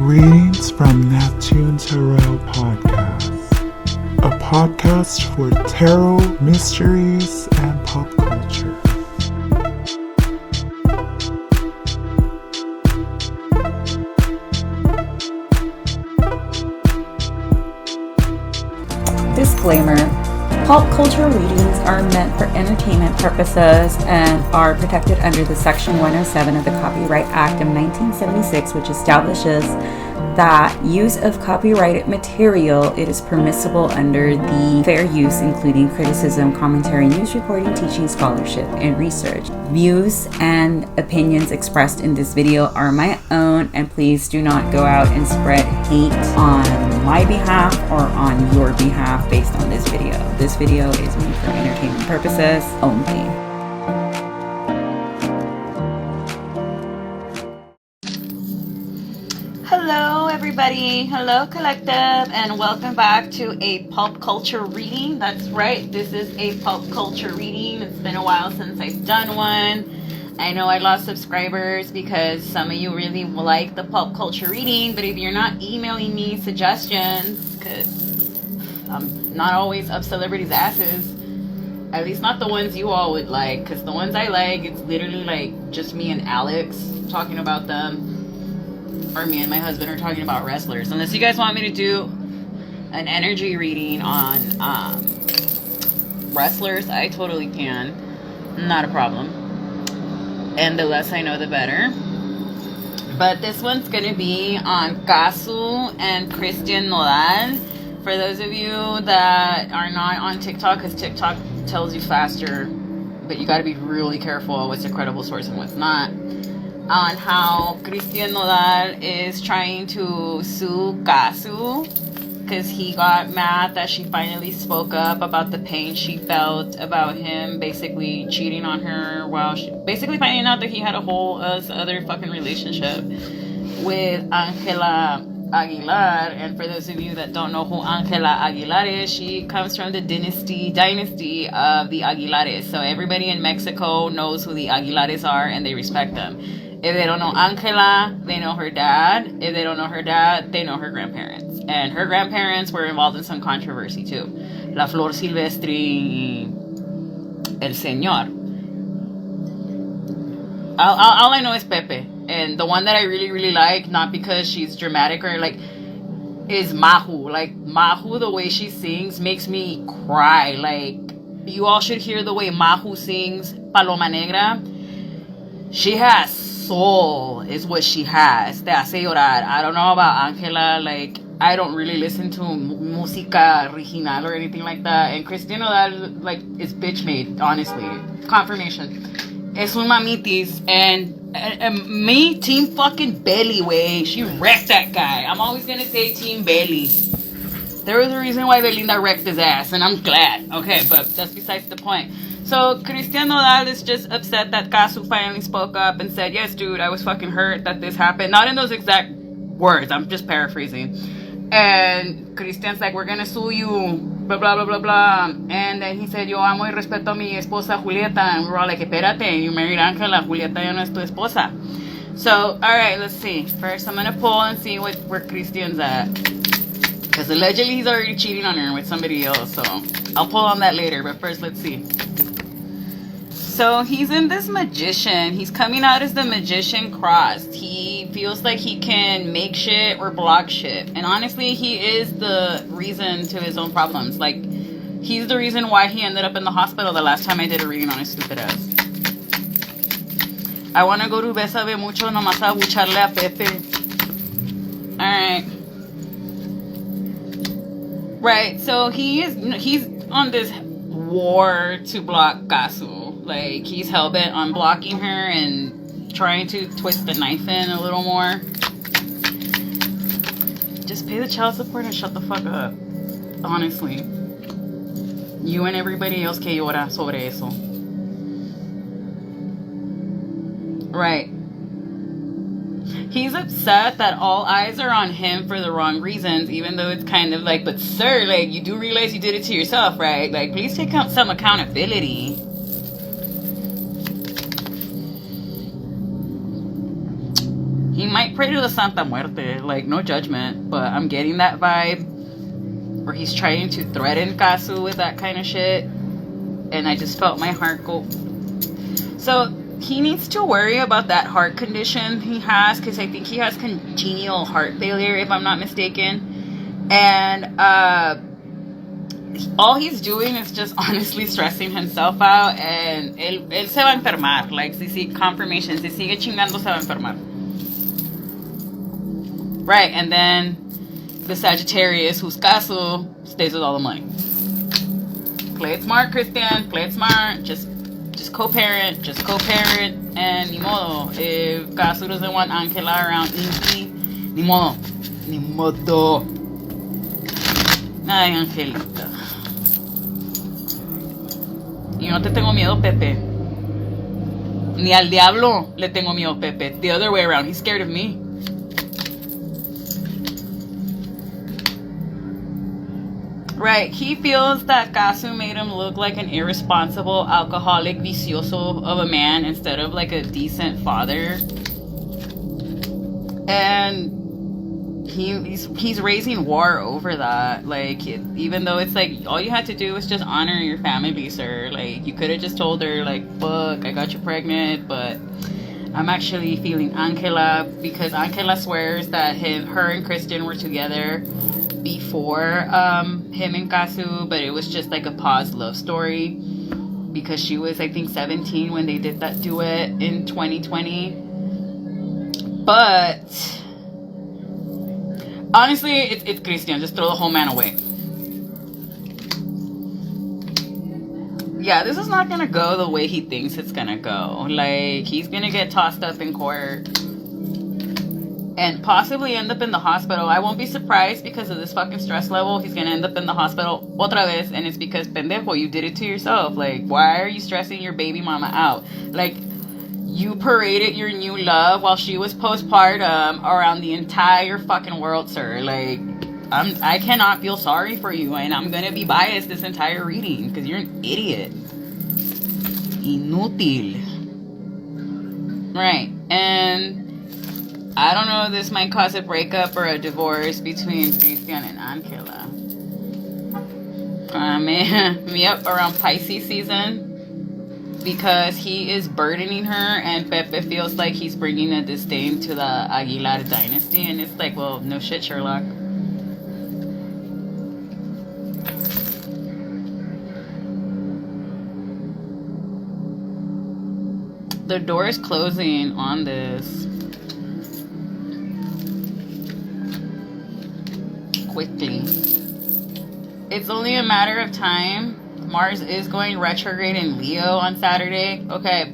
Readings from Neptune Tarot Podcast, a podcast for tarot, mysteries, and pop culture. Disclaimer: pop culture readings are meant for entertainment purposes and are protected under the Section 107 of the Copyright Act of 1976, which establishes that use of copyrighted material, it is permissible under the fair use, including criticism, commentary, news reporting, teaching, scholarship, and research. Views and opinions expressed in this video are my own, and please do not go out and spread hate on my behalf or on your behalf based on this video. This video is made for entertainment purposes only. Hello everybody, hello collective, and welcome back to a pulp culture reading. That's right, this is a pulp culture reading. It's been a while since I've done one. I know I lost subscribers because some of you really like the pulp culture reading, but if you're not emailing me suggestions, because I'm not always up celebrities' asses, at least not the ones you all would like, because the ones I like, it's literally like just me and Alex talking about them, or me and my husband are talking about wrestlers. Unless you guys want me to do an energy reading on wrestlers, I totally can. Not a problem. And the less I know, the better. But this one's going to be on Cazzu and Christian Nodal. For those of you that are not on TikTok, because TikTok tells you faster, but you got to be really careful what's a credible source and what's not, on how Christian Nodal is trying to sue Cazzu because he got mad that she finally spoke up about the pain she felt about him basically cheating on her while she basically finding out that he had a whole other fucking relationship with Angela Aguilar. And for those of you that don't know who Angela Aguilar is, she comes from the dynasty of the Aguilares. So everybody in Mexico knows who the Aguilares are and they respect them. If they don't know Angela, they know her dad. If they don't know her dad, they know her grandparents. And her grandparents were involved in some controversy too. La Flor Silvestre, El Señor. All I know is Pepe. And the one that I really, really like, not because she's dramatic or like, is Mahu. Like, Mahu, the way she sings makes me cry. Like, you all should hear the way Mahu sings Paloma Negra. She has soul, is what she has. Te hace llorar. I don't know about Angela. Like, I don't really listen to música original or anything like that. And Christian Nodal, like, is bitch made, honestly. Confirmation. Es un mamitis. And me, Team fucking Belly, way. She wrecked that guy. I'm always gonna say Team Belly. There was a reason why Belinda wrecked his ass, and I'm glad. Okay, but that's besides the point. So Christian Nodal is just upset that Cazzu finally spoke up and said, yes, dude, I was fucking hurt that this happened. Not in those exact words. I'm just paraphrasing. And Christian's like, we're gonna sue you, blah, blah, blah, blah, blah. And then he said, yo amo y respeto a mi esposa Julieta. And we're all like, espérate, you married Angela. Julieta ya no es tu esposa. So, all right, let's see. First, I'm gonna pull and see where Christian's at. Because allegedly he's already cheating on her with somebody else. So I'll pull on that later. But first, let's see. So he's in this magician. He's coming out as the magician crossed. He feels like he can make shit or block shit. And honestly, he is the reason to his own problems. Like, he's the reason why he ended up in the hospital the last time I did a reading on his stupid ass. I want to go to Besabe Mucho nomás a bucharle a Pepe. Alright. Right, so he's on this war to block Cazzu. Like, he's hell-bent on blocking her and trying to twist the knife in a little more. Just pay the child support and shut the fuck up. Honestly. You and everybody else que llora sobre eso. Right. He's upset that all eyes are on him for the wrong reasons, even though it's kind of like, but sir, like, you do realize you did it to yourself, right? Like, please take some accountability. He might pray to the Santa Muerte, like, no judgment, but I'm getting that vibe where he's trying to threaten Cazzu with that kind of shit, and I just felt my heart go. So he needs to worry about that heart condition he has, because I think he has congenital heart failure, if I'm not mistaken, and all he's doing is just honestly stressing himself out, and él se va a enfermar. Like, si sigue confirmation, si sigue chingando, se va a enfermar. Right, and then the Sagittarius, who's Cazzu, stays with all the money. Play it smart, Christian. Play it smart. Just co-parent. Just co-parent. And ni modo. If Cazzu doesn't want Angela around Inky, ni modo. Ni modo. Ay, Angelita. Y no te tengo miedo, Pepe. Ni al diablo le tengo miedo, Pepe. The other way around. He's scared of me. Right, he feels that Cazzu made him look like an irresponsible, alcoholic, vicioso of a man instead of like a decent father. And he's raising war over that. Like, even though it's like, all you had to do was just honor your family, sir. Like, you could have just told her, like, fuck, I got you pregnant, but I'm actually feeling Angela, because Angela swears that her and Christian were together before him and Cazzu, but it was just like a paused love story, because she was, I think, 17 when they did that duet in 2020. But honestly, it's Christian. Just throw the whole man away. Yeah, this is not gonna go the way he thinks it's gonna go. Like, he's gonna get tossed up in court and possibly end up in the hospital. I won't be surprised, because of this fucking stress level. He's gonna end up in the hospital otra vez, and it's because, pendejo, you did it to yourself. Like, why are you stressing your baby mama out? Like, you paraded your new love while she was postpartum around the entire fucking world, sir. Like, I cannot feel sorry for you, and I'm gonna be biased this entire reading, because you're an idiot. Inútil. Right, and I don't know if this might cause a breakup or a divorce between Christian and Angela. Me up around Pisces season, because he is burdening her, and Pepe feels like he's bringing a disdain to the Aguilar dynasty, and it's like, well, no shit, Sherlock. The door is closing on this. Quickly. It's only a matter of time. Mars is going retrograde in Leo on Saturday. Okay,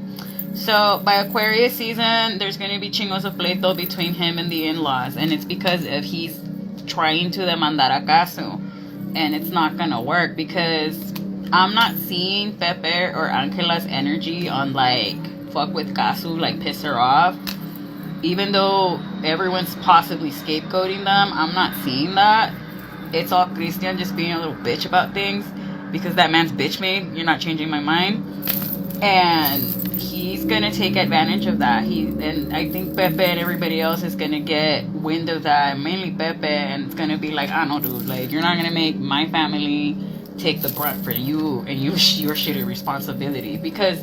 so by Aquarius season, there's going to be chingos of pleito between him and the in-laws, and it's because of he's trying to demandar a Cazzu, and it's not going to work, because I'm not seeing Pepe or Angela's energy on, like, fuck with Cazzu, like, piss her off. Even though everyone's possibly scapegoating them, I'm not seeing that. It's all Christian just being a little bitch about things, because that man's bitch made. You're not changing my mind. And he's going to take advantage of that. And I think Pepe and everybody else is going to get wind of that, mainly Pepe, and it's going to be like, I don't know, dude, like, you're not going to make my family take the brunt for you and your shitty responsibility. Because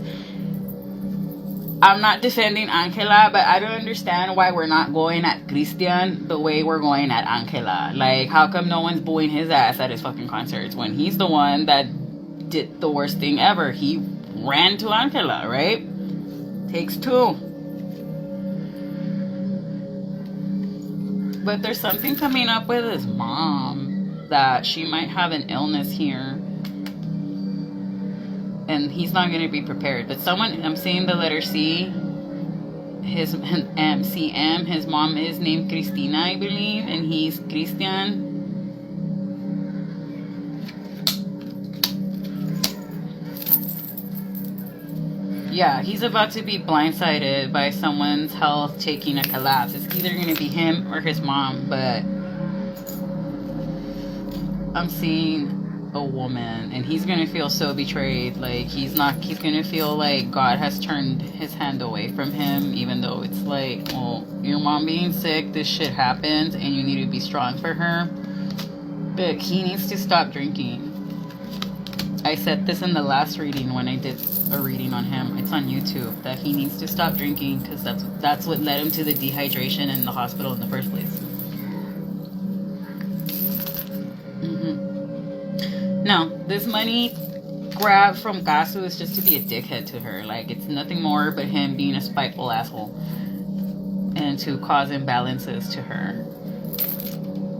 I'm not defending Angela, but I don't understand why we're not going at Christian the way we're going at Angela. Like, how come no one's booing his ass at his fucking concerts when he's the one that did the worst thing ever? He ran to Angela, right? Takes two. But there's something coming up with his mom, that she might have an illness here, and he's not going to be prepared. But someone, I'm seeing the letter C, his CM, his mom is named Cristina, I believe, and he's Christian. Yeah, he's about to be blindsided by someone's health taking a collapse. It's either going to be him or his mom, but I'm seeing a woman, and he's gonna feel so betrayed. Like he's gonna feel like God has turned his hand away from him, even though it's like, well, your mom being sick, this shit happened, and you need to be strong for her. But he needs to stop drinking. I said this in the last reading when I did a reading on him. It's on YouTube, that he needs to stop drinking, because that's what led him to the dehydration in the hospital in the first place. No, this money grab from Cazzu is just to be a dickhead to her. Like, it's nothing more but him being a spiteful asshole and to cause imbalances to her.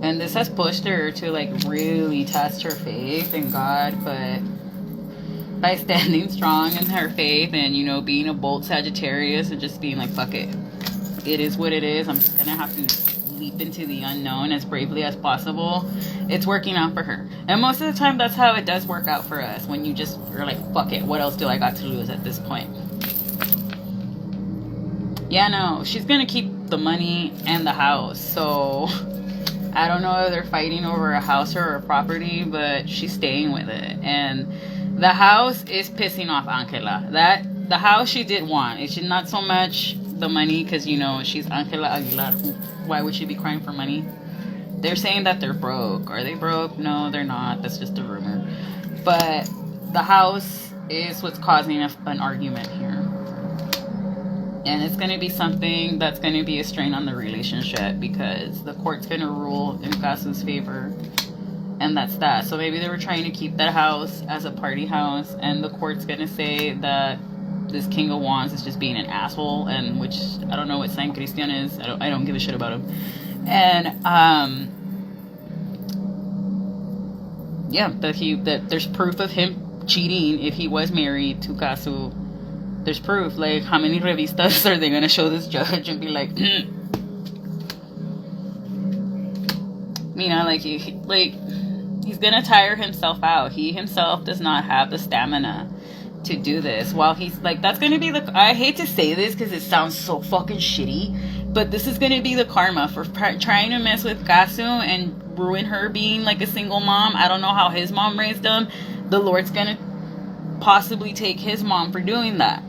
And this has pushed her to, like, really test her faith in God, but by standing strong in her faith and, you know, being a bold Sagittarius and just being like, fuck it. It is what it is. I'm just gonna have to leap into the unknown as bravely as possible. It's working out for her. And most of the time, that's how it does work out for us. When you just are like, fuck it, what else do I got to lose at this point? Yeah, no, she's gonna keep the money and the house. So I don't know if they're fighting over a house or a property, but she's staying with it. And the house is pissing off Angela. The house she did want. It's not so much the money, because, you know, she's Angela Aguilar. Why would she be crying for money? They're saying that they're broke. Are they broke? No, they're not. That's just a rumor. But the house is what's causing an argument here. And it's going to be something that's going to be a strain on the relationship, because the court's going to rule in Cazzu's favor. And that's that. So maybe they were trying to keep that house as a party house, and the court's going to say that this King of Wands is just being an asshole, and which I don't know what sign Christian is. I don't give a shit about him. And yeah, that there's proof of him cheating if he was married to Cazzu. There's proof. Like, how many revistas are they gonna show this judge and be like, you know, like he's gonna tire himself out. He himself does not have the stamina to do this. While he's like, that's gonna be I hate to say this because it sounds so fucking shitty, but this is gonna be the karma for trying to mess with Cazzu and ruin her being like a single mom. I don't know how his mom raised him. The Lord's gonna possibly take his mom for doing that.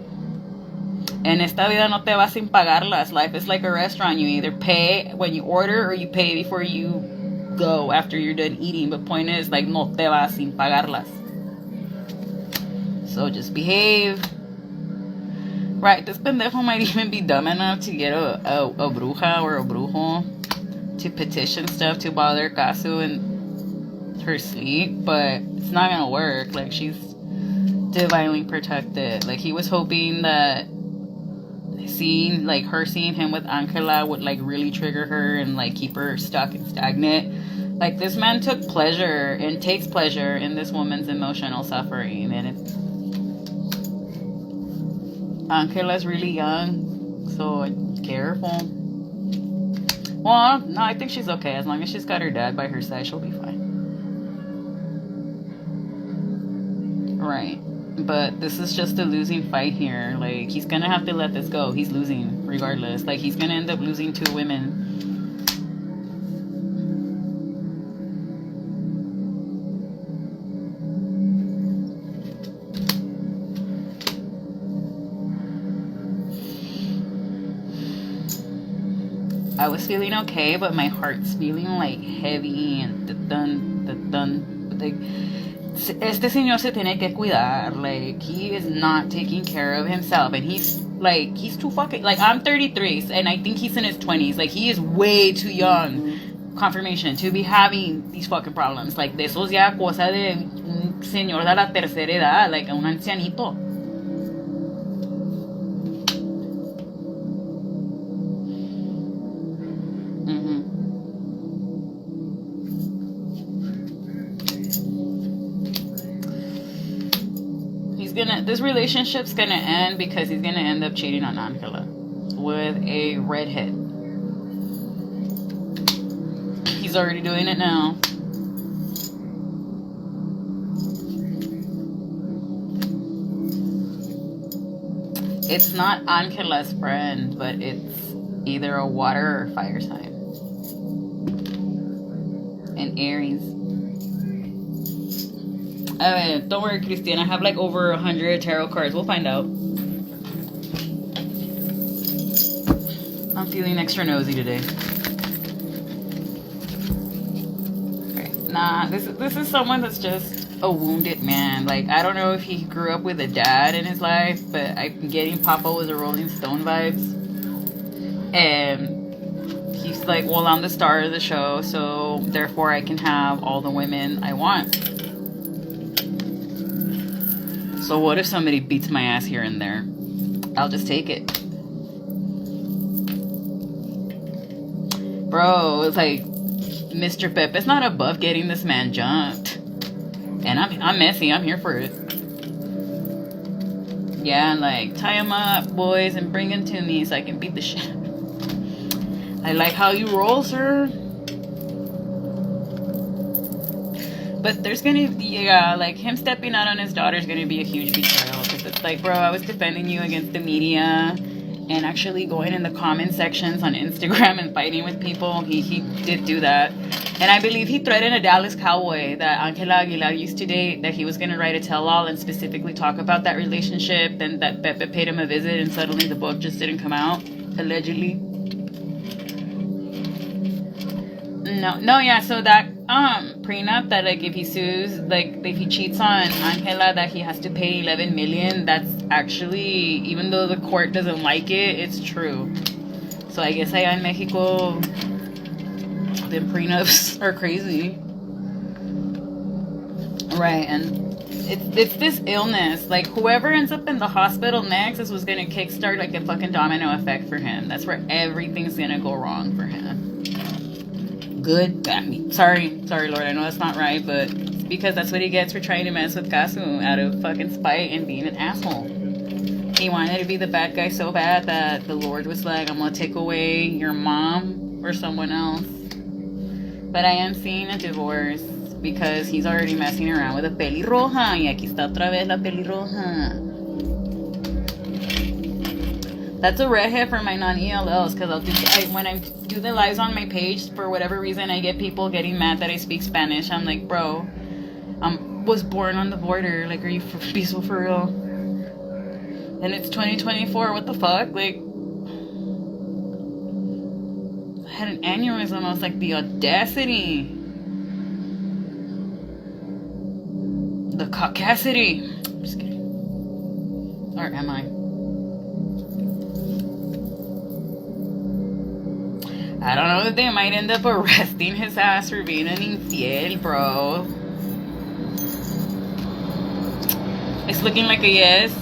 En esta vida no te vas sin pagarlas. Life is like a restaurant. You either pay when you order or you pay before you go after you're done eating. But point is, like, no te vas sin pagarlas. So just behave. Right, this pendejo might even be dumb enough to get a bruja or a brujo to petition stuff to bother Cazzu in her sleep, but it's not gonna work. Like, she's divinely protected. Like, he was hoping that her seeing him with Angela would, like, really trigger her and, like, keep her stuck and stagnant. Like, this man took pleasure and takes pleasure in this woman's emotional suffering, and it's Angela's really young, so careful. Well, no, I think she's okay. As long as she's got her dad by her side, she'll be fine. Right. But this is just a losing fight here. Like, he's gonna have to let this go. He's losing regardless. Like, he's gonna end up losing 2 women. I was feeling okay, but my heart's feeling like heavy and dun. Like, este señor se tiene que cuidar. Like, he is not taking care of himself, and he's too fucking, like, I'm 33 and I think he's in his 20s. Like, he is way too young, confirmation, to be having these fucking problems. Like, de esos ya cosa de un señor de la tercera edad, like un ancianito. This relationship's gonna end because he's gonna end up cheating on Angela with a redhead. He's already doing it now. It's not Angela's friend, but it's either a water or fire sign. And Aries. Don't worry, Christian. I have like over 100 tarot cards. We'll find out. I'm feeling extra nosy today. Okay. Nah, this is someone that's just a wounded man. Like, I don't know if he grew up with a dad in his life, but I'm getting Papa was a Rolling Stone vibes. And he's like, well, I'm the star of the show, so therefore I can have all the women I want. So what if somebody beats my ass here and there? I'll just take it. Bro, it's like Mr. Pepe's not above getting this man jumped. And I'm messy, I'm here for it. Yeah, like, tie him up, boys, and bring him to me so I can beat the shit. I like how you roll, sir. But there's gonna be, like, him stepping out on his daughter's gonna be a huge betrayal. Because it's like, bro, I was defending you against the media and actually going in the comment sections on Instagram and fighting with people. He did do that. And I believe he threatened a Dallas Cowboy that Angela Aguilar used to date, that he was gonna write a tell-all and specifically talk about that relationship, and that Pepe paid him a visit and suddenly the book just didn't come out, allegedly. No, yeah, so that prenup that, like, if he sues, like, if he cheats on Angela, that he has to pay 11 million, that's actually, even though the court doesn't like it, it's true. So I guess allá in Mexico, the prenups are crazy. Right, and it's this illness. Like, whoever ends up in the hospital next is what's gonna kickstart, like, a fucking domino effect for him. That's where everything's gonna go wrong for him. Good. Sorry, Lord. I know that's not right, but it's because that's what he gets for trying to mess with Cazzu out of fucking spite and being an asshole. He wanted to be the bad guy so bad that the Lord was like, I'm gonna take away your mom or someone else. But I am seeing a divorce because he's already messing around with a pelirroja. Y aquí está otra vez la pelirroja. That's a redhead for my non-ELLs, because when I do the lives on my page, for whatever reason, I get people getting mad that I speak Spanish. I'm like, bro, I was born on the border. Like, are you be so for real? And it's 2024. What the fuck? Like, I had an aneurysm. I was like, the audacity, the caucasity. I'm just kidding. Or am I? I don't know if they might end up arresting his ass for being an infiel, bro. It's looking like a yes.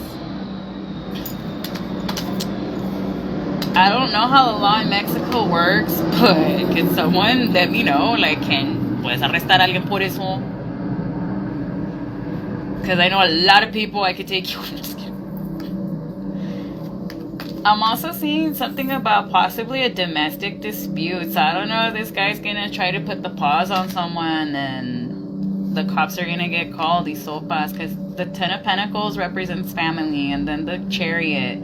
I don't know how the law in Mexico works, but can someone let me know? Like, puedes arrestar a alguien por eso? Because I know a lot of people I could take you. I'm also seeing something about possibly a domestic dispute. So I don't know if this guy's gonna try to put the paws on someone and the cops are gonna get called, these sopas, because the Ten of Pentacles represents family, and then the Chariot,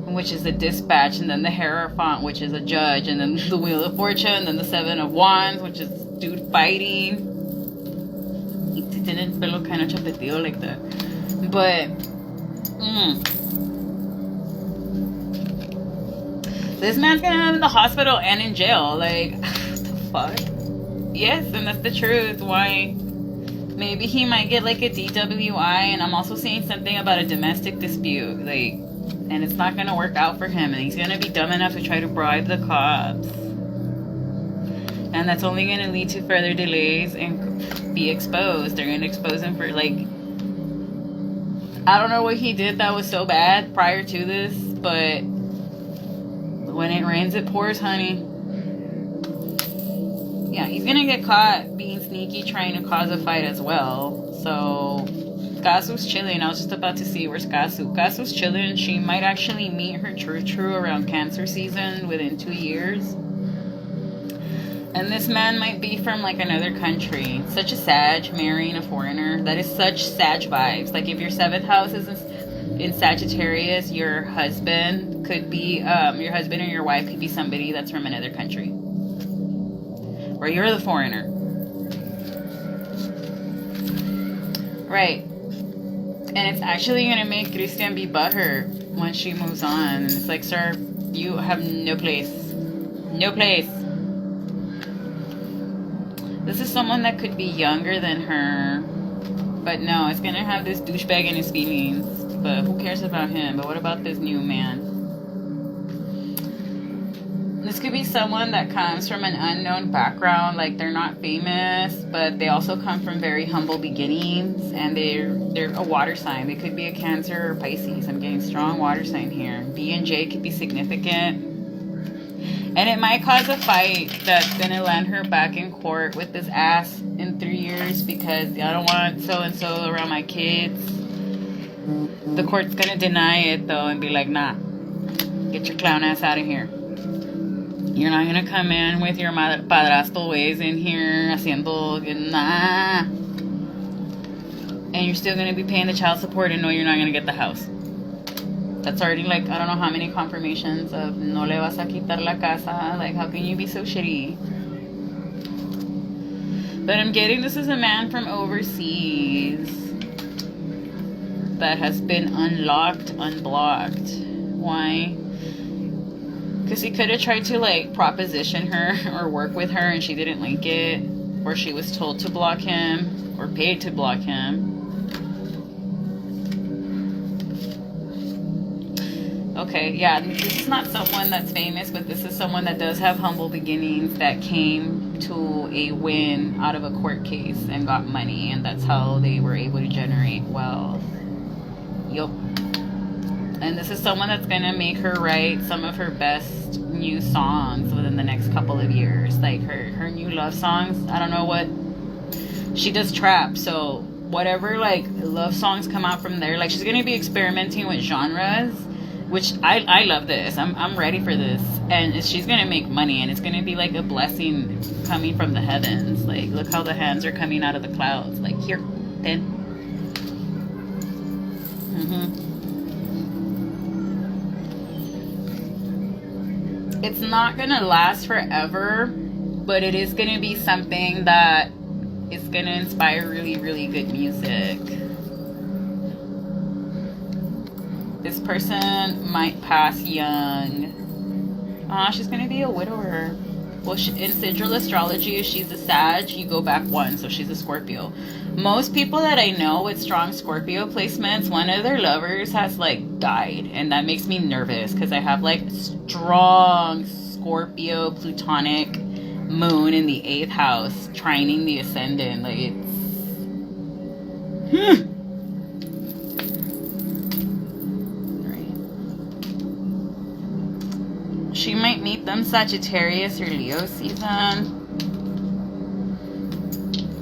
which is a dispatch, and then the Hierophant, which is a judge, and then the Wheel of Fortune, and then the Seven of Wands, which is dude fighting. He didn't look kind of chapeteo like that. But, this man's gonna end up in the hospital and in jail. Like, what the fuck? Yes, and that's the truth. Why? Maybe he might get like a DWI, and I'm also seeing something about a domestic dispute. Like, and it's not gonna work out for him, and he's gonna be dumb enough to try to bribe the cops. And that's only gonna lead to further delays and be exposed. They're gonna expose him for, like, I don't know what he did that was so bad prior to this, but when it rains, it pours, honey. Yeah, he's gonna get caught being sneaky, trying to cause a fight as well. So, Cazzu's chilling. I was just about to see, where's Cazzu? Cazzu's chilling. She might actually meet her true around Cancer season within 2 years. And this man might be from, like, another country. Such a Sag, marrying a foreigner. That is such Sag vibes. Like, if your 7th house is in Sagittarius, your husband could be, your husband or your wife could be somebody that's from another country. Or you're the foreigner. Right. And it's actually going to make Christian be butthurt when she moves on. And it's like, sir, you have no place. No place. This is someone that could be younger than her. But no, it's going to have this douchebag in his feelings. But who cares about him? But what about this new man? This could be someone that comes from an unknown background, like they're not famous, but they also come from very humble beginnings, and they're a water sign. They could be a Cancer or Pisces. I'm getting strong water sign here. B and J could be significant, and it might cause a fight that's gonna land her back in court with this ass in 3 years because I don't want so and so around my kids. The court's gonna deny it though and be like, nah, get your clown ass out of here. You're not gonna come in with your padrastro ways in here, haciendo, nah. And you're still gonna be paying the child support and know you're not gonna get the house. That's already like, I don't know how many confirmations of no le vas a quitar la casa. Like, how can you be so shitty? But I'm getting this is a man from overseas that has been unblocked. Why? Because he could have tried to, like, proposition her or work with her and she didn't like it. Or she was told to block him or paid to block him. Okay, yeah, this is not someone that's famous, but this is someone that does have humble beginnings that came to a win out of a court case and got money. And that's how they were able to generate wealth. Yup. And this is someone that's going to make her write some of her best new songs within the next couple of years. Like her new love songs. I don't know what. She does trap. So whatever like love songs come out from there. Like she's going to be experimenting with genres. Which I love this. I'm ready for this. And she's going to make money. And it's going to be like a blessing coming from the heavens. Like look how the hands are coming out of the clouds. Like here. Then. It's not gonna last forever, but it is gonna be something that is gonna inspire really, really good music. This person might pass young. She's gonna be a widower. Well, in Sigil astrology, if she's a Sag, you go back one, so she's a Scorpio. Most people that I know with strong Scorpio placements, one of their lovers has like died, and that makes me nervous because I have like strong Scorpio Plutonic moon in the 8th house trining the ascendant. Like it's she might meet them Sagittarius or Leo season.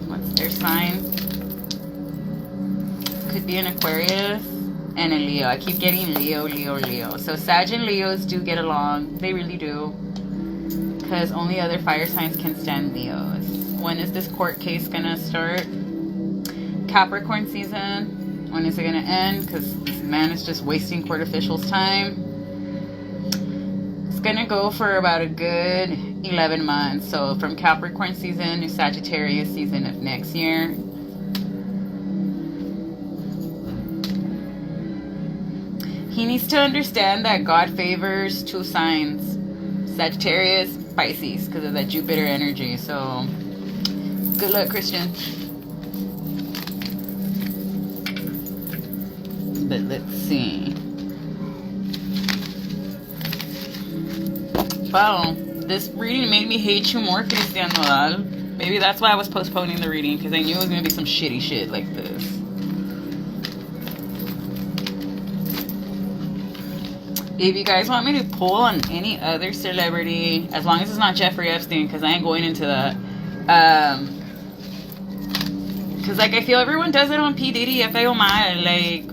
What's their sign? Could be an Aquarius and a Leo. I keep getting Leo. So Sag and Leos do get along. They really do. Because only other fire signs can stand Leos. When is this court case gonna start? Capricorn season. When is it gonna end? Because this man is just wasting court officials' time. It's gonna go for about a good 11 months. So from Capricorn season to Sagittarius season of next year. He needs to understand that God favors 2 signs. Sagittarius, Pisces, because of that Jupiter energy. So good luck, Christian. But let's see. Wow, this reading made me hate you more, Christian Nodal. Maybe that's why I was postponing the reading, because I knew it was going to be some shitty shit like this. If you guys want me to pull on any other celebrity, as long as it's not Jeffrey Epstein, because I ain't going into that. Because, like, I feel everyone does it on P. Diddy, F.A.O. mal, like...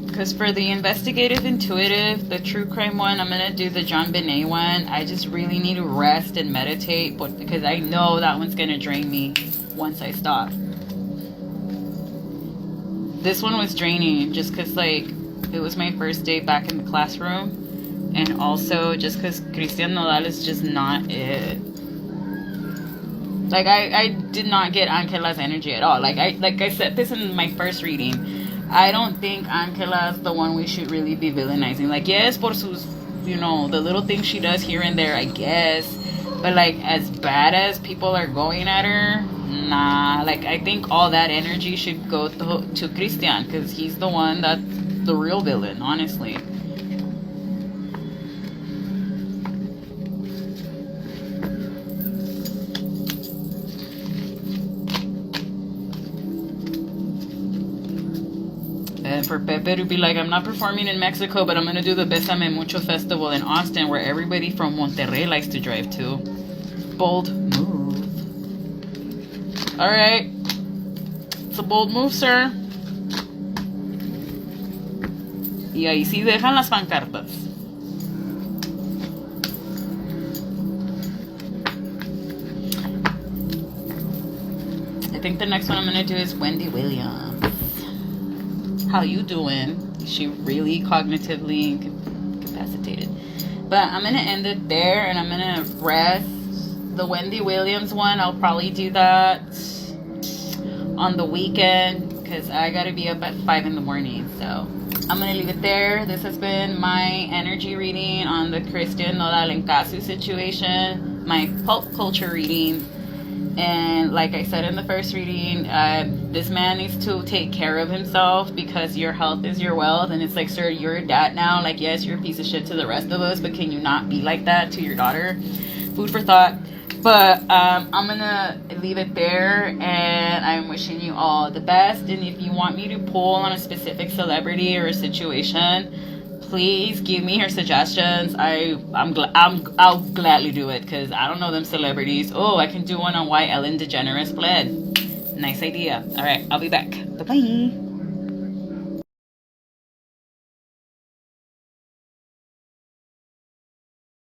Because for the investigative, intuitive, the true crime one, I'm going to do the John Benet one. I just really need to rest and meditate, because I know that one's going to drain me once I stop. This one was draining just because, like, it was my first day back in the classroom. And also just because Christian Nodal is just not it. Like I did not get Angela's energy at all. Like I said this in my first reading. I don't think Angela's the one we should really be villainizing. Like, yes, por sus, the little things she does here and there, I guess. But, like, as bad as people are going at her, nah. Like, I think all that energy should go to Christian, because he's the one that's the real villain, honestly. And for Pepe to be like, I'm not performing in Mexico, but I'm going to do the Besame Mucho festival in Austin, where everybody from Monterrey likes to drive to. Bold move. Alright. It's a bold move, sir. Y ahí sí dejan las pancartas. I think the next one I'm going to do is Wendy Williams. How you doing? Is she really cognitively incapacitated? But I'm going to end it there, and I'm going to rest. The Wendy Williams one, I'll probably do that on the weekend, because I got to be up at 5 in the morning. So I'm going to leave it there. This has been my energy reading on the Christian Nodal and Cazzu situation, my pulp culture reading. And like I said in the first reading, this man needs to take care of himself, because your health is your wealth. And it's like, sir, you're a dad now. Like, yes, you're a piece of shit to the rest of us, but can you not be like that to your daughter? Food for thought. But I'm gonna leave it there, and I'm wishing you all the best. And if you want me to pull on a specific celebrity or a situation, please give me your suggestions. I'll gladly do it, because I don't know them celebrities. Oh, I can do one on why Ellen DeGeneres bled. Nice idea. All right, I'll be back. Bye-bye.